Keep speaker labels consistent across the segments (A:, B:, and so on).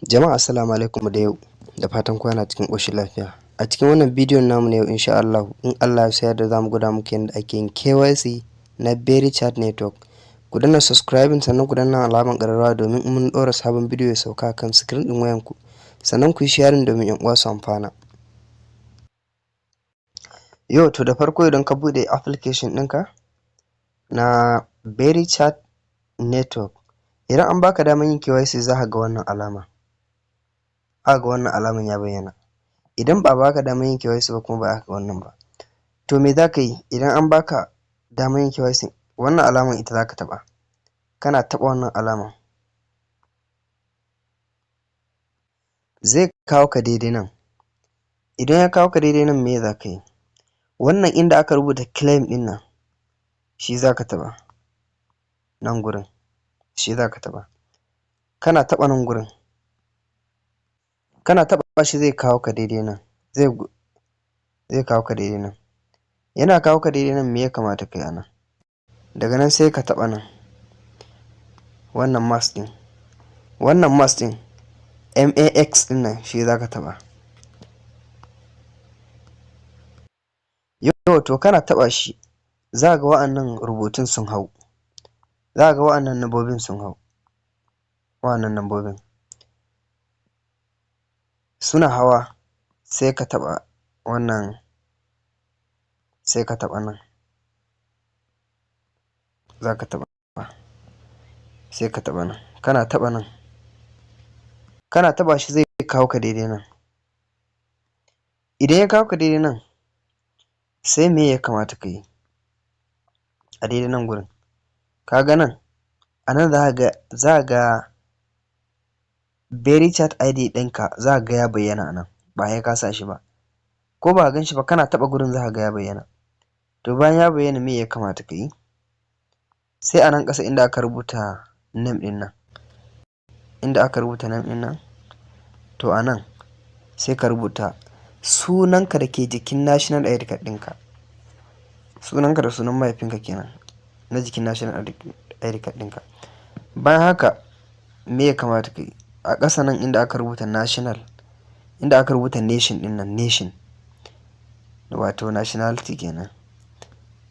A: Jama'a assalamu alaikum da yau, da fatan kwana cikin ƙoshin lafiya. A cikin wannan bidiyon namu na yau insha Allah in Allah ya yarda zamu gwada muku yadda ake yin KYC na BerryChat Network. Ku danna subscribing sannan ku danna alamar ƙararrawa domin in mun ɗora sabon bidiyo ya sauka kan screen ɗin wayanku. Sannan ku yi sharing domin 'yan uwa su amfana. Yau to da farko idan ka buɗe application ɗinka na BerryChat Network, idan an baka damar yin KYC za ka ga wannan alama. Ga wannan alaman ya bayyana. Idan ba baka damar yin KYC ba kuma ba haka wannan ba. To me za ka yi idan an baka damar yin KYC? Wannan alaman ita za ka taɓa. Kana taɓa wannan alaman zai kawo ka daidai nan. Idan ya kawo ka daidai nan me za ka yi? Wannan inda aka rubuta claim ɗin nan shi za ka taɓa. Nan gurin shi za ka taɓa. Kana taɓa nan gurin. Kana taɓa shi zai kawo ka daidai nan. Zai kawo ka daidai nan. Yana kawo ka daidai nan me ya kamata ka yi a nan? Daga nan sai ka taɓa nan. Wannan max ɗin. Wannan max ɗin MAX ɗin nan shi za ka taɓa. Yau to kana taɓa shi za ga wa'annan rubutun sun hau. Za ga wa'annan nambobin sun hau. Wa'annan nambobin suna hawa sai ka taɓa wannan, sai ka taɓa nan. Za ka taɓa sai ka taɓa nan. Kana taɓa nan. Kana taɓa shi zai kawo ka daidai nan. Idan ya kawo ka daidai nan sai me ya kamata ka yi a daidai nan gurin? Ka ga nan a nan za ka ga BerryChat ID ɗinka za ka ga ya bayyana a nan, ba sai ka sa shi ba. Ko ba ka gan shi ba kana taɓa gurin za ka ga ya bayyana. To bayan ya bayyana me ya kamata ka yi? Sai a nan ƙasa inda aka rubuta name ɗin nan. Inda aka rubuta name ɗin nan, to a nan sai ka rubuta sunanka da ke jikin national ID card ɗinka. Sunanka da sunan mahaifinka kenan na jikin national ID card ɗinka. Bayan haka me ya kamata ka yi? A ƙasa nan inda aka rubuta national, inda aka rubuta nation ɗin nan, nation wato nationality kenan.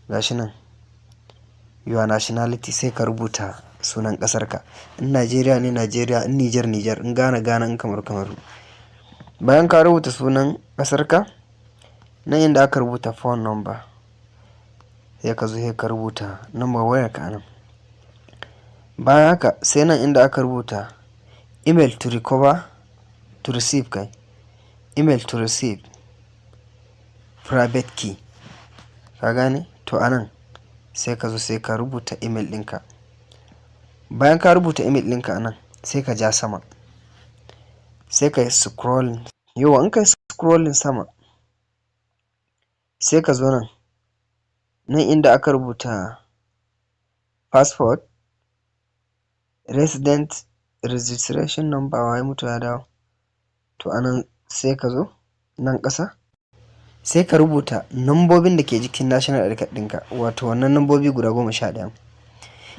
A: Gashi nan your nationality sai ka rubuta sunan ƙasarka. In Najeriya ne Najeriya, in Niger Niger, in Ghana Ghana, in Kamaru Kamaru. Bayan ka rubuta sunan ƙasarka, nan inda aka rubuta phone number sai ka zo sai ka rubuta number wayarka a nan. Bayan haka sai nan inda aka rubuta email to recover to receive kai. Email to receive private key. Ka gane? To a nan sai ka zo sai ka rubuta email ɗinka. Bayan ka rubuta email ɗinka a nan sai ka ja sama. Sai ka yi scrolling. Yau in ka yi scrolling sama sai ka zo nan. Nan inda aka rubuta passport, resident registration number waye mutu ya dawo. To a nan sai ka zo nan ƙasa. Sai ka rubuta nambobin da ke jikin national ID card ɗinka, wato wannan nambobi guda 11.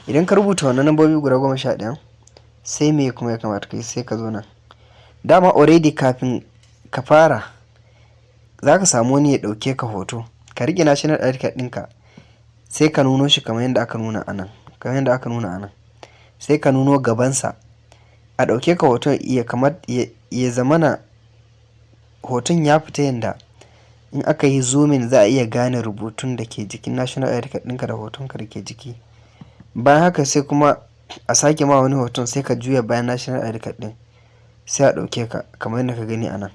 A: Idan ka rubuta wannan nambobi guda 11 sai me kuma ya kamata ka yi? Sai ka zo nan. Dama already kafin ka fara za ka samu wani ya ɗauke ka hoto. Ka riƙe national ID card ɗinka sai ka nuno shi kamar yadda aka nuna a nan. Kamar yadda aka nuna a nan. Sai ka nuno gabansa. A ɗauke ka hoton ya zamana hoton ya fita yadda in aka yi zooming za a iya gane rubutun da ke jikin national ID card ɗinka da hotonka da ke jiki. Bayan haka sai kuma a sake ma wani hoton sai ka juya bayan national ID card ɗin sai a ɗauke ka kamar yadda ka gani a nan.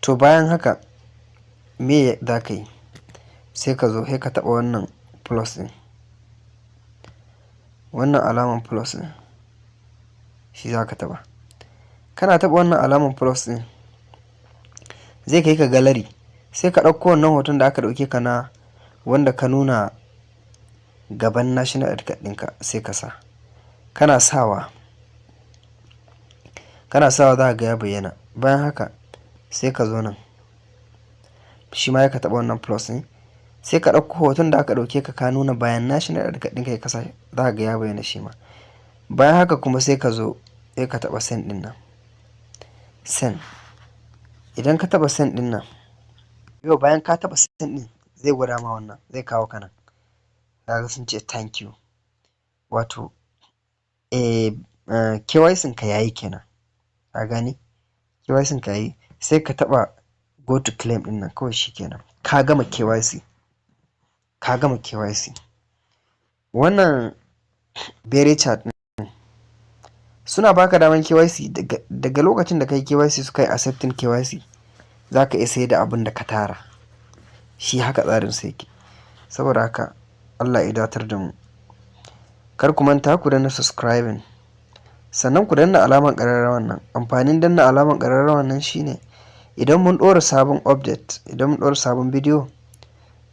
A: To bayan haka me za ka yi? Sai ka zo sai ka taɓa wannan plus ɗin. Wannan alaman plus ɗin shi za ka taɓa. Kana taɓa wannan alaman plus ɗin zai kai ka gallery. Sai ka ɗauko wannan hoton da aka ɗauke ka na wanda ka nuna gaban national ID card ɗinka sai ka sa. Kana sawa za ka ga ya bayyana. Bayan haka sai ka zo nan. Shi ma ya ka taɓa wannan plus ɗin. Sai ka ɗauko hoton da aka ɗauke ka nuna bayan national ID card ɗinka ya kasa za ka ga ya bayyana shi ma. Bayan haka kuma sai ka zo sai ka taɓa send ɗin nan, send. Idan ka taɓa send ɗin nan, yau bayan ka taɓa send ɗin zai gwada ma wannan, zai kawo ka nan. Kaga sun ce thank you, wato KYC ka yayi kenan, ka gane KYC ka yayi. Sai ka taɓa go to claim ɗin nan, kawai shikenan ka gama KYC, ka gama KYC. Wannan Berechat ɗin suna baka daman KYC daga lokacin da kai KYC suka yi accepting KYC, za ka iya sayar da abin da ka tara. Shi haka tsarin sa yake. Saboda haka Allah ya datar da mu. Kar ku manta ku danna subscribing, sannan ku danna alamar ƙararrawar nan. Amfanin danna alamar ƙararrawar nan shine idan mun ɗora sabon update, idan mun ɗora sabon bidiyo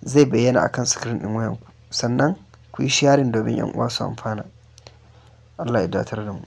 A: zai bayyana akan screen ɗin wayanku. Sannan ku yi sharing domin 'yan uwa su amfana. Allah ya datar da mu.